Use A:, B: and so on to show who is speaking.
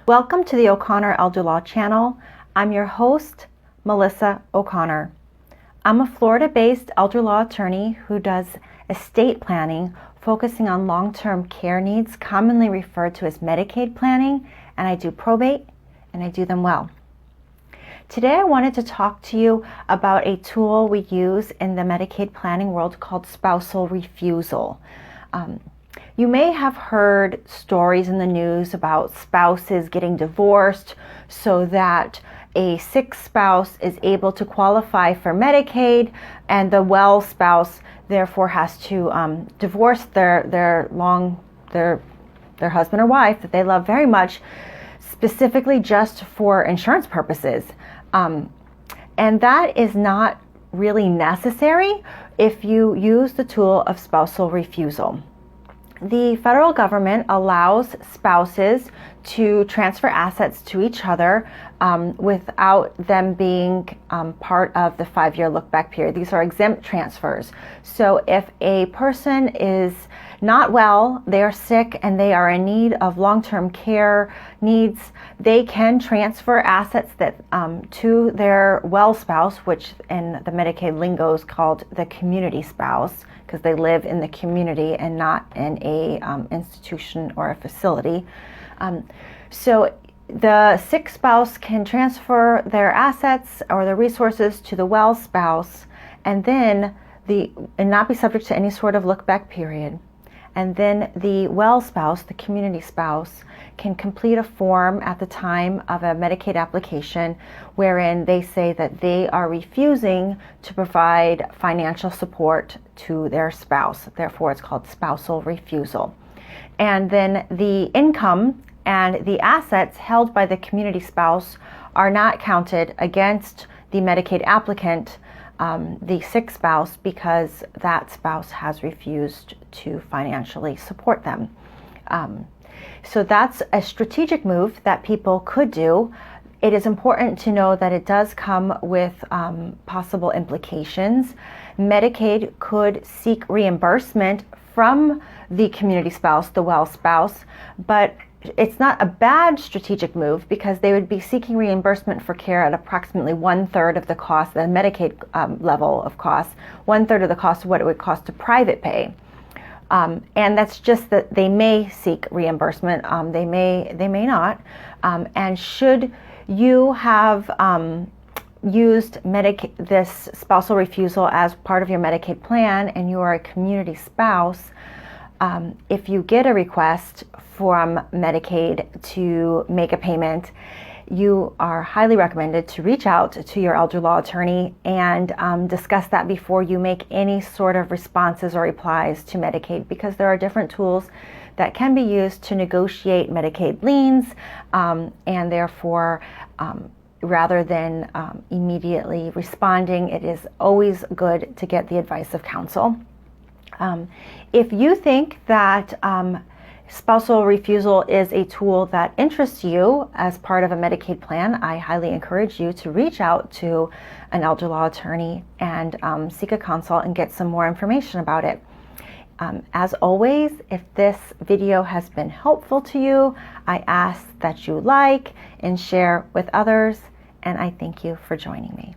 A: Welcome to the O'Connor Elder Law channel. I'm your host, Melissa O'Connor. I'm a Florida-based elder law attorney who does estate planning, focusing on long-term care needs, commonly referred to as Medicaid planning, and I do probate, and I do them well. Today I wanted to talk to you about a tool we use in the Medicaid planning world called spousal refusal. You may have heard stories in the news about spouses getting divorced so that a sick spouse is able to qualify for Medicaid, and the well spouse therefore has to divorce their husband or wife that they love very much, specifically just for insurance purposes. And that is not really necessary if you use the tool of spousal refusal. The federal government allows spouses to transfer assets to each other without them being part of the 5-year look-back period. These are exempt transfers. So if a person is not well, they are sick, and they are in need of long-term care needs, they can transfer assets that to their well spouse, which in the Medicaid lingo is called the community spouse, because they live in the community and not in a institution or a facility. So the sick spouse can transfer their assets or their resources to the well spouse, and then and not be subject to any sort of look-back period. And then the well spouse, the community spouse, can complete a form at the time of a Medicaid application wherein they say that they are refusing to provide financial support to their spouse. Therefore, it's called spousal refusal. And then the income and the assets held by the community spouse are not counted against the Medicaid applicant, the sick spouse, because that spouse has refused to financially support them. So that's a strategic move that people could do. It is important to know that it does come with possible implications. Medicaid could seek reimbursement from the community spouse, the well spouse, but it's not a bad strategic move because they would be seeking reimbursement for care at approximately 1/3 of the cost, the Medicaid level of cost, 1/3 of the cost of what it would cost to private pay. And that's just that they may seek reimbursement, they may not. And should you have used this spousal refusal as part of your Medicaid plan and you are a community spouse, if you get a request from Medicaid to make a payment, you are highly recommended to reach out to your elder law attorney and discuss that before you make any sort of responses or replies to Medicaid, because there are different tools that can be used to negotiate Medicaid liens, and therefore rather than immediately responding, it is always good to get the advice of counsel. If you think that spousal refusal is a tool that interests you as part of a Medicaid plan, I highly encourage you to reach out to an elder law attorney and seek a consult and get some more information about it. As always, if this video has been helpful to you, I ask that you like and share with others, and I thank you for joining me.